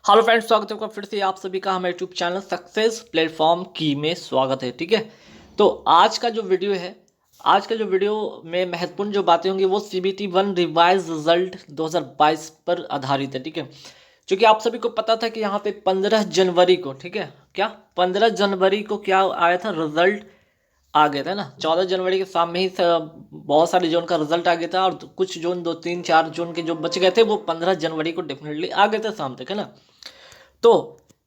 Hello friends, स्वागत है आपका फिर से आप सभी का हमारे यूट्यूब चैनल सक्सेस प्लेटफॉर्म की में स्वागत है। ठीक है, तो आज का जो वीडियो में महत्वपूर्ण जो बातें होंगी वो CBT 1 रिवाइज रिजल्ट 2022 पर आधारित है। ठीक है, क्योंकि आप सभी को पता था कि यहाँ पे 15 जनवरी को, ठीक है, क्या 15 जनवरी को क्या आया था, रिजल्ट आ गया था ना। 14 जनवरी के शाम में ही बहुत सारे जोन का रिजल्ट आ गया था, और कुछ जोन 2 3 4 जोन के जो बच गए थे वो 15 जनवरी को डेफिनेटली आ गए थे शाम तक, है ना। तो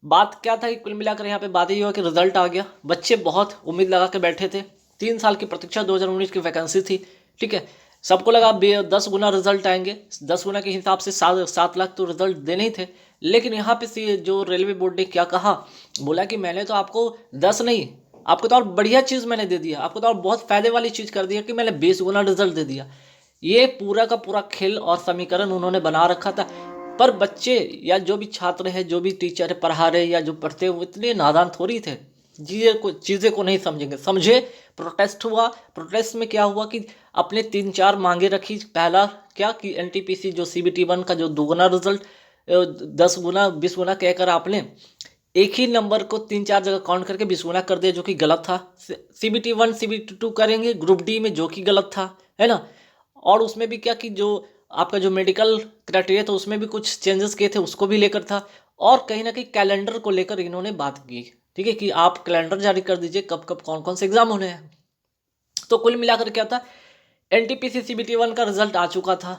बात क्या था कि कुल मिलाकर यहाँ पे बात ये हुआ कि रिजल्ट आ गया, बच्चे बहुत उम्मीद लगा के बैठे थे। 3 साल की प्रतीक्षा, 2019 की वैकेंसी थी। ठीक है, सबको लगा 10 गुना रिजल्ट आएंगे, 10 गुना के हिसाब से 7 लाख तो रिजल्ट देने ही थे। लेकिन यहाँ पे जो रेलवे बोर्ड ने क्या कहा, बोला कि मैंने तो आपको 10 नहीं, आपको तो और बढ़िया चीज़ मैंने दे दिया, आपको तो और बहुत फायदे वाली चीज़ कर दिया कि मैंने 20 गुना रिजल्ट दे दिया। ये पूरा का पूरा खेल और समीकरण उन्होंने बना रखा था। पर बच्चे या जो भी छात्र है, जो भी टीचर है पढ़ा रहे या जो पढ़ते वो इतने नादान थोड़ी थे, चीज़ें को नहीं समझेंगे। समझे, प्रोटेस्ट हुआ, प्रोटेस्ट में क्या हुआ कि अपने 3 4 मांगे रखी। पहला क्या कि NTPC जो CBT 1 का जो 2 गुना रिजल्ट 10 गुना 20 गुना कहकर आपने एक ही नंबर को 3 4 जगह काउंट करके 20 गुना कर दिया, जो कि गलत था। CBT 1 CBT 2 करेंगे ग्रुप डी में, जो कि गलत था, है ना। और उसमें भी क्या कि जो आपका जो मेडिकल क्राइटेरिया था उसमें भी कुछ चेंजेस किए थे, उसको भी लेकर था। और कहीं ना कहीं कैलेंडर को लेकर इन्होंने बात की, ठीक है, कि आप कैलेंडर जारी कर दीजिए कब कब कौन कौन से एग्जाम होने हैं। तो कुल मिलाकर क्या था, NTPC CBT 1 का रिजल्ट आ चुका था।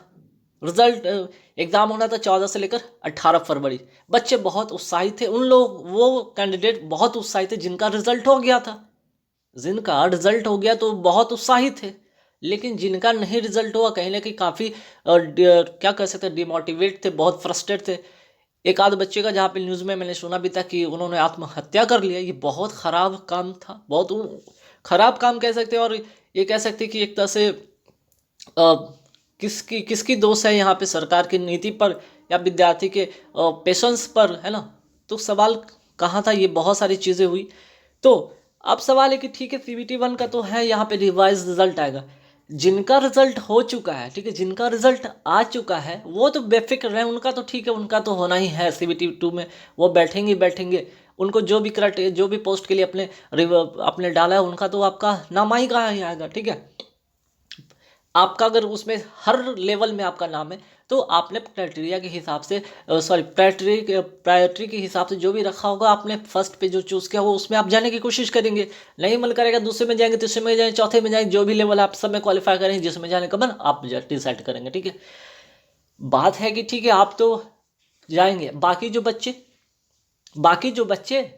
रिजल्ट एग्जाम होना था 14 से लेकर 18 फरवरी। बच्चे बहुत उत्साहित थे, उन लोग वो कैंडिडेट बहुत उत्साहित थे जिनका रिजल्ट हो गया था। जिनका रिजल्ट हो गया तो बहुत उत्साहित थे, लेकिन जिनका नहीं रिजल्ट हुआ कहीं ना कहीं काफ़ी क्या कह सकते हैं, डिमोटिवेट थे, बहुत फ्रस्ट्रेट थे। एक आध बच्चे का, जहाँ पे न्यूज़ में मैंने सुना भी था कि उन्होंने आत्महत्या कर लिया। ये बहुत ख़राब काम था, बहुत ख़राब काम कह सकते हैं। और ये कह सकते हैं कि एक तरह से किसकी किसकी दोष है यहाँ पे, सरकार की नीति पर या विद्यार्थी के पेशेंस पर, है ना। तो सवाल कहाँ था, ये बहुत सारी चीज़ें हुई। तो अब सवाल है कि ठीक है, CBT 1 का तो है, यहाँ पे रिवाइज रिजल्ट आएगा। जिनका रिजल्ट हो चुका है, ठीक है, जिनका रिजल्ट आ चुका है वो तो बेफिक्र रहे, उनका तो ठीक है, उनका तो होना ही है CBT 2 में। वो बैठेंगे ही बैठेंगे। उनको जो भी जो भी पोस्ट के लिए अपने डाला है, उनका तो आपका नाम ही कहाँ ही आएगा। ठीक है, आपका अगर उसमें हर लेवल में आपका नाम है तो आपने क्राइटेरिया के हिसाब से, सॉरी, प्रायोरिटी के हिसाब से जो भी रखा होगा, आपने फर्स्ट पे जो चूज़ किया वो उसमें आप जाने की कोशिश करेंगे। नहीं मन करेगा दूसरे में जाएंगे, तीसरे में जाएंगे, चौथे में जाएंगे, जो भी लेवल आप सब में क्वालिफाई करेंगे, जिसमें जाने का मन आप डिसाइड करेंगे। ठीक है, बात है कि ठीक है आप तो जाएंगे। बाकी जो बच्चे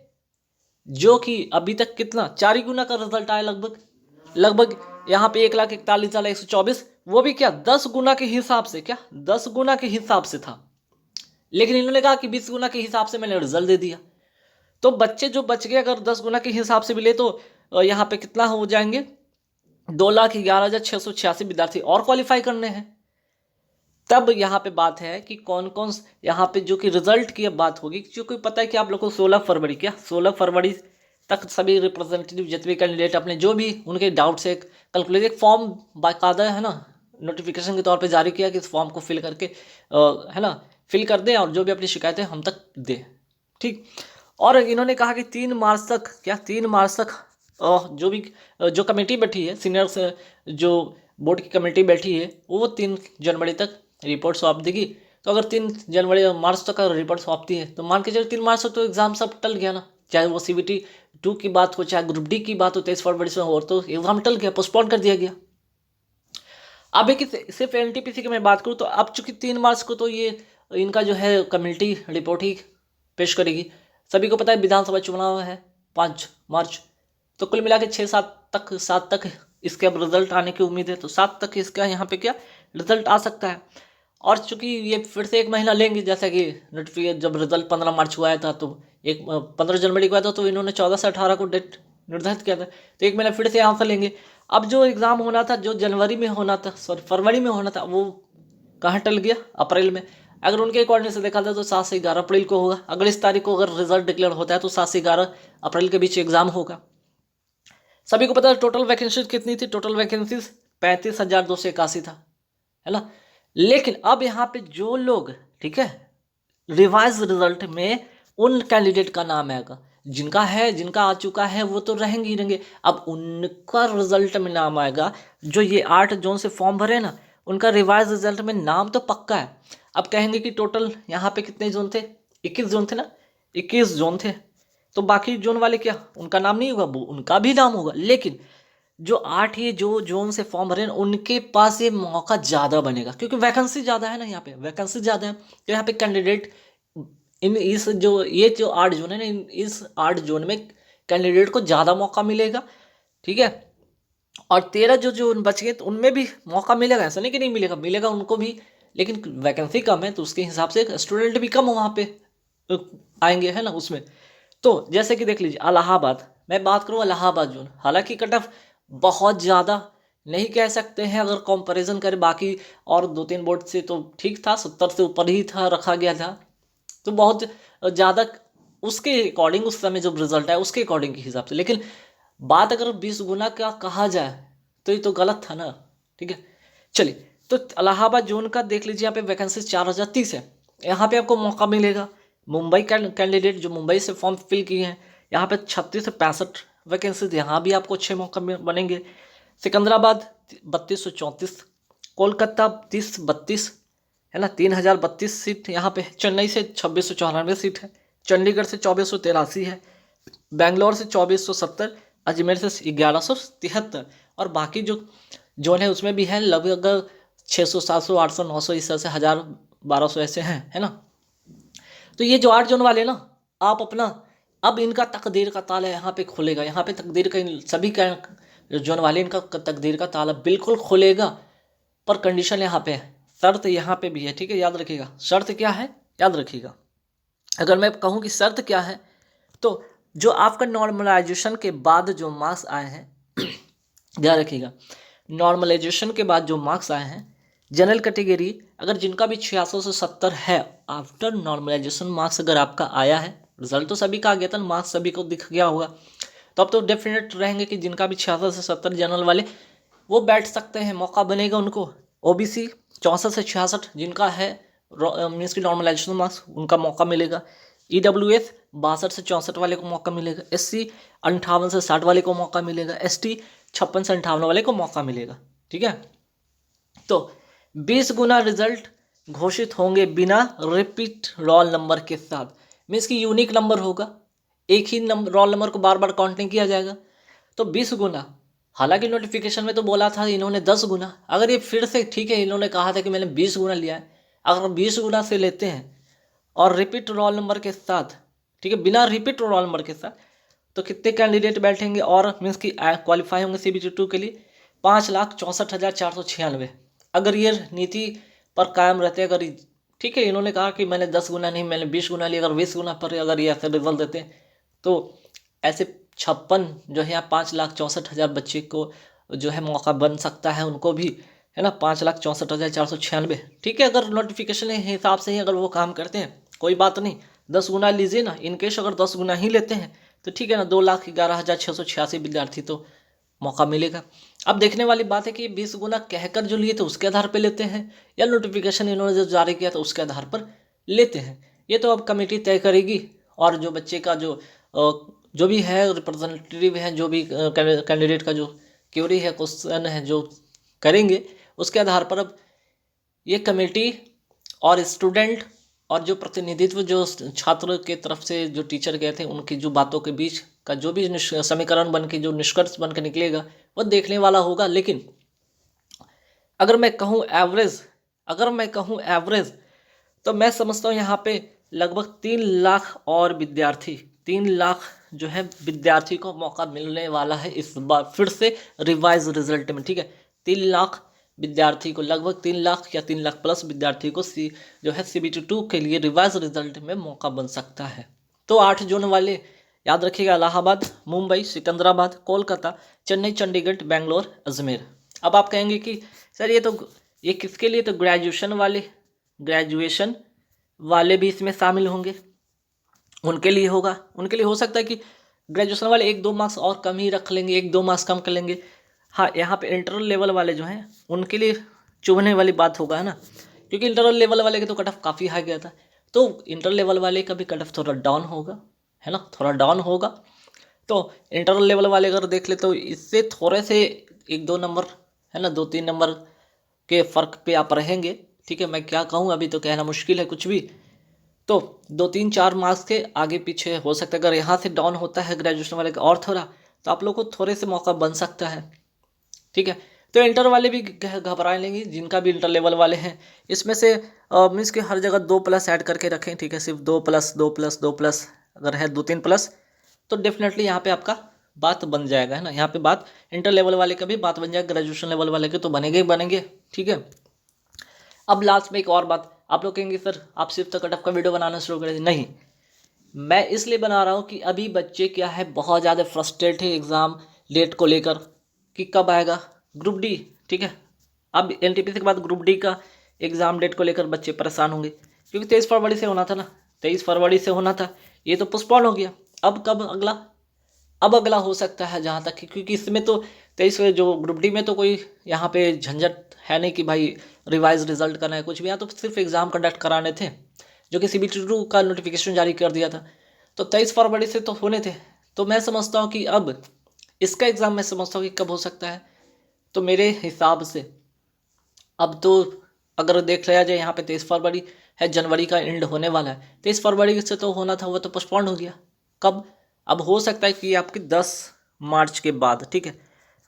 जो कि अभी तक कितना 4 ही गुना का रिजल्ट आया, लगभग लगभग यहाँ पे 1,41,124, वो भी क्या 10 गुना के हिसाब से, क्या 10 गुना के हिसाब से था। लेकिन इन्होंने कहा कि 20 गुना के हिसाब से मैंने रिजल्ट दे दिया। तो बच्चे जो बच गए, अगर 10 गुना के हिसाब से भी ले तो यहाँ पे कितना हो जाएंगे, 2,11,686 विद्यार्थी और क्वालिफाई करने हैं। तब यहाँ पे बात है कि कौन कौन यहाँ पे जो कि रिजल्ट की अब बात होगी, क्योंकि पता है कि आप लोग को 16 फरवरी तक सभी रिप्रेजेंटेटिव जितने भी कैंडिडेट अपने जो भी उनके डाउट्स है कैलकुलेट, एक फॉर्म बाकायदा, है ना, नोटिफिकेशन के तौर पे जारी किया कि इस फॉर्म को फिल करके है ना, फिल कर दें और जो भी अपनी शिकायतें हम तक दें। ठीक, और इन्होंने कहा कि 3 मार्च तक, क्या 3 मार्च तक जो भी जो कमेटी बैठी है, सीनियर से जो बोर्ड की कमेटी बैठी है, वो 3 जनवरी तक रिपोर्ट सौंप देगी। तो अगर 3 मार्च तक अगर रिपोर्ट सौंपती है तो मान के चलो 3 मार्च तक तो एग्ज़ाम सब टल गया ना। चाहे वो CBT 2 की बात हो, चाहे ग्रुप डी की बात हो, 23 फरवरी से, और तो एग्ज़ाम टल गया, पोस्टपोन कर दिया गया। अब एक सिर्फ NTPC की मैं बात करूँ तो अब चूंकि 3 मार्च को तो ये इनका जो है कमेटी रिपोर्ट ही पेश करेगी। सभी को पता है विधानसभा चुनाव है 5 मार्च। तो कुल मिला के 7 तक इसके अब रिजल्ट आने की उम्मीद है। तो 7 तक इसका यहाँ पे क्या रिजल्ट आ सकता है। और चूंकि ये फिर से 1 महीना लेंगे, जैसा कि नोटिफिकेशन जब रिजल्ट 15 मार्च को आया था तो 15 जनवरी को आया था, तो इन्होंने 14 से 18 को डेट निर्धारित किया था। तो 1 महीना फिर से यहाँ से लेंगे। अब जो एग्ज़ाम होना था, जो जनवरी में होना था, सॉरी फरवरी में होना था, वो कहाँ टल गया, अप्रैल में। अगर उनके अकॉर्डिंग से देखा जाए तो 7 से 11 अप्रैल को होगा। अगर इस तारीख को अगर रिजल्ट डिक्लेयर होता है तो 7 से 11 अप्रैल के बीच एग्ज़ाम होगा। सभी को पता है टोटल वैकेंसीज कितनी थी, टोटल वैकेंसीज 35,281 था, है ना। लेकिन अब यहाँ पे जो लोग, ठीक है, रिवाइज रिजल्ट में उन कैंडिडेट का नाम आएगा जिनका आ चुका है वो तो रहेंगे ही रहेंगे। अब उनका रिजल्ट में नाम आएगा जो ये 8 जोन से फॉर्म भरे ना, उनका रिवाइज रिजल्ट में नाम तो पक्का है। अब कहेंगे कि टोटल यहाँ पे कितने जोन थे, 21 जोन थे ना, 21 जोन थे, तो बाकी जोन वाले क्या उनका नाम नहीं होगा, वो उनका भी नाम होगा। लेकिन जो 8 ये जो जोन से फॉर्म भरे ना, उनके पास ये मौका ज़्यादा बनेगा क्योंकि वैकेंसी ज़्यादा है ना, यहाँ पे वैकेंसी ज़्यादा है, तो यहाँ पे कैंडिडेट इन इस जो ये जो 8 जोन है ना, इस 8 जोन में कैंडिडेट को ज़्यादा मौका मिलेगा, ठीक है। और 13 जो जो बच गए तो उनमें भी मौका मिलेगा, ऐसा नहीं कि नहीं मिलेगा, मिलेगा उनको भी, लेकिन वैकेंसी कम है तो उसके हिसाब से स्टूडेंट भी कम वहाँ पे आएंगे, है ना उसमें। तो जैसे कि देख लीजिए इलाहाबाद, मैं बात करूँ इलाहाबाद जोन, हालांकि कट ऑफ बहुत ज़्यादा नहीं कह सकते हैं अगर कंपैरिजन करें बाकी और 2-3 बोर्ड से, तो ठीक था, 70 से ऊपर ही था, रखा गया था, तो बहुत ज़्यादा उसके अकॉर्डिंग उस समय जो रिजल्ट है उसके अकॉर्डिंग के हिसाब से। लेकिन बात अगर 20 गुना का कहा जाए तो ये तो गलत था ना, ठीक है। चलिए, तो इलाहाबाद जोन का देख लीजिए, यहाँ पे वैकेंसी 4030 है, यहाँ पे आपको मौका मिलेगा। मुंबई कैंडिडेट जो मुंबई से फॉर्म फिल किए हैं, यहाँ पे 36 से 65 वैकेंसीज, यहाँ भी आपको 6 मौका बनेंगे। सिकंदराबाद 3234, कोलकाता 3032 है ना, 3032 सीट यहाँ पे। चेन्नई से 2694 सीट है, चंडीगढ़ से 2483 है, बेंगलोर से 2470, अजमेर से 1173, और बाकी जो जोन है उसमें भी है लगभग 600 700 800 900 इस तरह से 1000 1200 ऐसे हैं, है ना। तो ये जो 8 जोन वाले ना, आप अपना अब इनका तकदीर का ताला यहाँ पे खुलेगा, यहाँ पे तकदीर का सभी का जोन वाले इनका तकदीर का ताला बिल्कुल खुलेगा, पर कंडीशन यहाँ पे है, शर्त यहाँ पे भी है, ठीक है, याद रखिएगा। शर्त क्या है, याद रखिएगा। अगर मैं कहूँ कि शर्त क्या है, तो जो आपका नॉर्मलाइजेशन के बाद जो मार्क्स आए हैं याद रखिएगा, नॉर्मलाइजेशन के बाद जो मार्क्स आए हैं जनरल कैटेगरी, अगर जिनका भी 600 से 70 है, आफ्टर नॉर्मलाइजेशन मार्क्स अगर आपका आया है, रिजल्ट तो सभी का आ गया था, मार्क्स सभी को दिख गया होगा, तो अब तो डेफिनेट रहेंगे कि जिनका भी 600 से 70 जनरल वाले वो बैठ सकते हैं, मौका बनेगा उनको। ओबीसी 64 से 66 जिनका है मीन्स की नॉर्मलाइजेशन मार्क्स, उनका मौका मिलेगा। ईडब्ल्यूएस 62 से 64 वाले को मौका मिलेगा, एससी 58 से 60 वाले को मौका मिलेगा, एसटी 56 से 58 वाले को मौका मिलेगा, ठीक है। तो 20 गुना रिजल्ट घोषित होंगे बिना रिपीट रोल नंबर के साथ, मीन्स की यूनिक नंबर होगा, एक ही नंबर रोल नंबर को बार बार काउंट नहीं किया जाएगा, तो 20 गुना। हालांकि नोटिफिकेशन में तो बोला था इन्होंने 10 गुना, अगर ये फिर से ठीक है, इन्होंने कहा था कि मैंने 20 गुना लिया है, अगर 20 गुना से लेते हैं और रिपीट रोल नंबर के साथ, ठीक है, बिना रिपीट रोल नंबर के साथ, तो कितने कैंडिडेट बैठेंगे और मीन्स की क्वालिफाई होंगे CBT2 के लिए? 5,64,496। अगर ये नीति पर कायम रहते, अगर ठीक है, इन्होंने कहा कि मैंने 10 गुना नहीं, मैंने 20 गुना लिया, अगर 20 गुना पर अगर ये ऐसे रिजल्ट देते हैं, तो ऐसे 56 जो है यहाँ 5,64,000 बच्चे को जो है मौका बन सकता है, उनको भी, है ना, 5,64,496, ठीक है। अगर नोटिफिकेशन के हिसाब से ही अगर वो काम करते हैं, कोई बात नहीं, 10 गुना लीजिए ना, इनकेस अगर 10 गुना ही लेते हैं तो ठीक है ना, 2,11,686 विद्यार्थी तो मौका मिलेगा। अब देखने वाली बात है कि 20 गुना कहकर जो लिए थे उसके आधार पर लेते हैं, या नोटिफिकेशन इन्होंने जो जारी किया था उसके आधार पर लेते हैं, ये तो अब कमेटी तय करेगी। और जो बच्चे का जो भी है रिप्रेजेंटेटिव है, जो भी कैंडिडेट का जो क्यूरी है, क्वेश्चन है जो करेंगे, उसके आधार पर अब ये कमेटी और स्टूडेंट और जो प्रतिनिधित्व जो छात्र के तरफ से जो टीचर गए थे, उनकी जो बातों के बीच का जो भी समीकरण बन के जो निष्कर्ष बन के निकलेगा वो देखने वाला होगा। लेकिन अगर मैं कहूँ एवरेज, तो मैं समझता हूँ यहाँ पे लगभग 3 लाख और विद्यार्थी, 3 लाख जो है विद्यार्थी को मौका मिलने वाला है इस बार फिर से रिवाइज रिजल्ट में, ठीक है। 3 लाख विद्यार्थी को, लगभग 3 लाख या 3 लाख प्लस विद्यार्थी को जो है CBT2 के लिए रिवाइज रिजल्ट में मौका बन सकता है। तो 8 जोन वाले याद रखिएगा, इलाहाबाद, मुंबई, सिकंदराबाद, कोलकाता, चेन्नई, चंडीगढ़, बेंगलोर, अजमेर। अब आप कहेंगे कि सर ये किसके लिए, तो ग्रेजुएशन वाले भी इसमें शामिल होंगे, उनके लिए होगा। उनके लिए हो सकता है कि ग्रेजुएशन वाले 1-2 मार्क्स और कम ही रख लेंगे, 1-2 मार्क्स कम कर लेंगे। हाँ, यहाँ पे इंटरनल लेवल वाले जो हैं उनके लिए चुभने वाली बात होगा, है ना, क्योंकि इंटरनल लेवल वाले के तो कट ऑफ काफ़ी हाई गया था। तो इंटर लेवल वाले का भी कट ऑफ थोड़ा डाउन होगा, है ना, थोड़ा डाउन होगा। तो इंटर लेवल वाले अगर देख ले तो इससे थोड़े से 1-2 नंबर, है ना, 2-3 नंबर के फ़र्क पे आप रहेंगे, ठीक है। मैं क्या कहूँ, अभी तो कहना मुश्किल है कुछ भी। तो 2-3-4 मार्क्स के आगे पीछे हो सकता है। अगर यहाँ से डाउन होता है ग्रेजुएशन वाले का और थोड़ा, तो आप लोग को थोड़े से मौका बन सकता है, ठीक है। तो इंटर वाले भी घबराए लेंगे, जिनका भी इंटर लेवल वाले हैं इसमें से मीन्स कि हर जगह 2+ ऐड करके रखें, ठीक है। सिर्फ 2+2+2+ अगर है 2-3 प्लस, तो डेफिनेटली यहाँ पे आपका बात बन जाएगा, है ना। यहाँ पे बात इंटर लेवल वाले का भी बात बन जाएगा, ग्रेजुएशन लेवल वाले के तो बनेंगे ही बनेंगे, ठीक है। अब लास्ट में एक और बात, आप लोग कहेंगे सर आप सिर्फ तो कट ऑफ का वीडियो बनाना शुरू कर दिए। नहीं, मैं इसलिए बना रहा हूँ कि अभी बच्चे क्या है, बहुत ज़्यादा फ्रस्ट्रेट है एग्ज़ाम डेट को लेकर कि कब आएगा ग्रुप डी, ठीक है। अब एनटीपीसी के बाद ग्रुप डी का एग्ज़ाम डेट को लेकर बच्चे परेशान होंगे, क्योंकि 23 फरवरी से होना था ना, 23 फरवरी से होना था, ये तो पोस्टपोन हो गया। अब कब अगला, अब अगला हो सकता है जहाँ तक क्योंकि इसमें तो 23 जो ग्रुप डी में तो कोई यहाँ पे झंझट है नहीं कि भाई रिवाइज रिजल्ट करना है कुछ भी, यहाँ तो सिर्फ एग्ज़ाम कंडक्ट कराने थे, जो कि CBT-2 का नोटिफिकेशन जारी कर दिया था। तो 23 फरवरी से तो होने थे। तो मैं समझता हूँ कि अब इसका एग्ज़ाम मैं समझता हूँ कि कब हो सकता है। तो मेरे हिसाब से अब तो अगर देख लिया जाए यहाँ पे 23 फरवरी है, जनवरी का एंड होने वाला है, 23 फरवरी से तो होना था, वो तो पोस्टपोन हो गया। कब, अब हो सकता है कि आपकी 10 मार्च के बाद, ठीक है।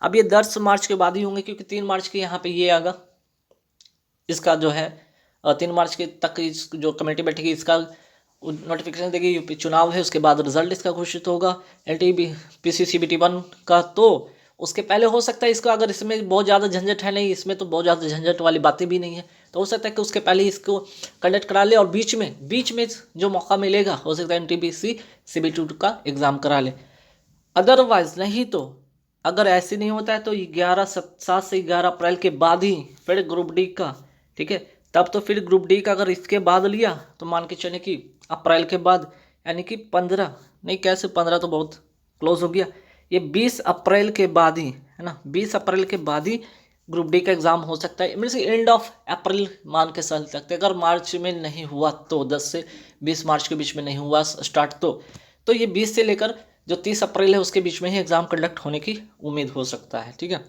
अब ये 10 मार्च के बाद ही होंगे, क्योंकि 3 मार्च के यहाँ पे ये आगा, इसका जो है 3 मार्च के तक इस जो कमेटी बैठेगी इसका नोटिफिकेशन देगी, यूपी चुनाव है, उसके बाद रिजल्ट इसका घोषित होगा LTPC CBT-1 का। तो उसके पहले हो सकता है इसका, अगर इसमें बहुत ज़्यादा झंझट है नहीं, इसमें तो बहुत ज़्यादा झंझट वाली बातें भी नहीं है, तो हो सकता है कि उसके पहले ही इसको कंडक्ट करा ले और बीच में जो मौका मिलेगा हो सकता है NTPC CBT-2 का एग्ज़ाम करा ले। अदरवाइज नहीं तो अगर ऐसे नहीं होता है तो 7 से 11 अप्रैल के बाद ही फिर ग्रुप डी का, ठीक है। तब तो फिर ग्रुप डी का अगर इसके बाद लिया तो मान के चले कि अप्रैल के बाद, यानी कि 15 नहीं, कैसे 15 तो बहुत क्लोज हो गया, ये 20 अप्रैल के बाद ही, है ना, 20 अप्रैल के बाद ही ग्रुप डी का एग्ज़ाम हो सकता है। मीन्स एंड ऑफ अप्रैल मान के चल सकते हैं। अगर मार्च में नहीं हुआ तो 10 से 20 मार्च के बीच में नहीं हुआ स्टार्ट, तो ये 20 से लेकर जो 30 अप्रैल है उसके बीच में ही एग्ज़ाम कंडक्ट होने की उम्मीद हो सकता है, ठीक है।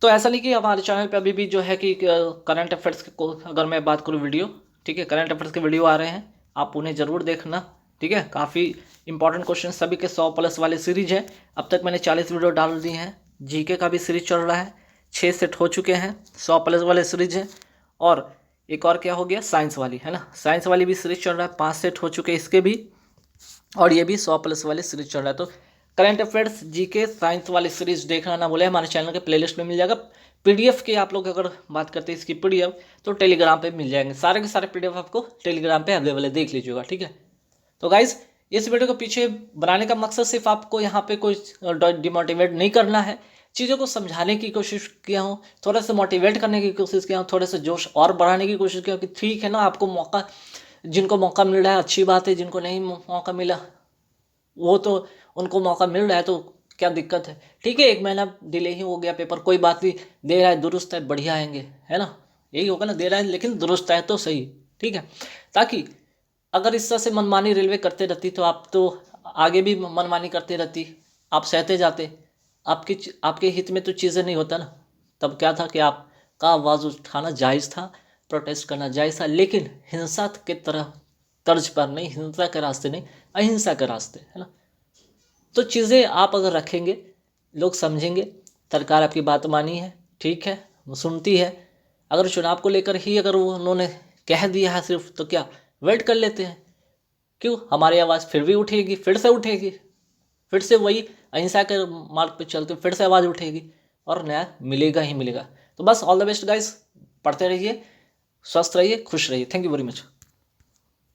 तो ऐसा नहीं कि हमारे चैनल पे अभी भी जो है कि करंट अफेयर्स को अगर मैं बात करूँ वीडियो, ठीक है, करंट अफेयर्स के वीडियो आ रहे हैं, आप उन्हें ज़रूर देखना, ठीक है। काफ़ी इंपॉर्टेंट क्वेश्चन सभी के 100+ वाले सीरीज है। अब तक मैंने 40 वीडियो डाल दी हैं। जीके का भी सीरीज चल रहा है, 6 सेट हो चुके हैं, 100+ वाले सीरीज है। और एक और क्या हो गया, साइंस वाली, है ना, साइंस वाली भी सीरीज चल रहा है, 5 सेट हो चुके हैं इसके भी, और ये भी 100+ वाले सीरीज चल रहा है। तो करंट अफेयर्स जीके साइंस वाली सीरीज देखना ना भूलें, हमारे चैनल के प्लेलिस्ट में मिल जाएगा। PDF की आप लोग अगर बात करते हैं इसकी PDF, तो टेलीग्राम पे मिल जाएंगे, सारे के सारे PDF आपको टेलीग्राम पे अवेलेबल है, देख लीजिएगा, ठीक है। तो गाइज इस वीडियो को पीछे बनाने का मकसद सिर्फ आपको यहाँ पे कोई डिमोटिवेट नहीं करना है, चीज़ों को समझाने की कोशिश किया हूँ, थोड़ा सा मोटिवेट करने की कोशिश किया हूँ, थोड़ा सा जोश और बढ़ाने की कोशिश किया हूँ कि ठीक है ना, आपको मौका, जिनको मौका मिल रहा है अच्छी बात है, जिनको नहीं मौका मिला वो तो उनको मौका मिल रहा है तो क्या दिक्कत है, ठीक है। 1 महीना डिले ही हो गया पेपर, कोई बात नहीं, दे रहा है दुरुस्त है, बढ़िया आएंगे, है ना, यही होगा ना, दे रहा है लेकिन दुरुस्त है तो सही, ठीक है। ताकि अगर इस तरह से मनमानी रेलवे करते रहती तो आप तो आगे भी मनमानी करते रहती, आप सहते जाते, आपके हित में तो चीज़ें नहीं होता ना। तब क्या था कि आपका आवाज़ उठाना जायज़ था, प्रोटेस्ट करना जायज़ था, लेकिन हिंसा के तरह तर्ज पर नहीं, हिंसा के रास्ते नहीं, अहिंसा के रास्ते, है ना। तो चीज़ें आप अगर रखेंगे, लोग समझेंगे, सरकार आपकी बात मानी है, ठीक है, वो सुनती है। अगर चुनाव को लेकर ही अगर वो उन्होंने कह दिया है सिर्फ, तो क्या वेट कर लेते हैं, क्यों, हमारी आवाज़ फिर भी उठेगी, फिर से उठेगी, फिर से वही अहिंसा के मार्ग पे चलते फिर से आवाज़ उठेगी और न्याय मिलेगा ही मिलेगा। तो बस ऑल द बेस्ट गाइस, पढ़ते रहिए, स्वस्थ रहिए, खुश रहिए। Thank you very much.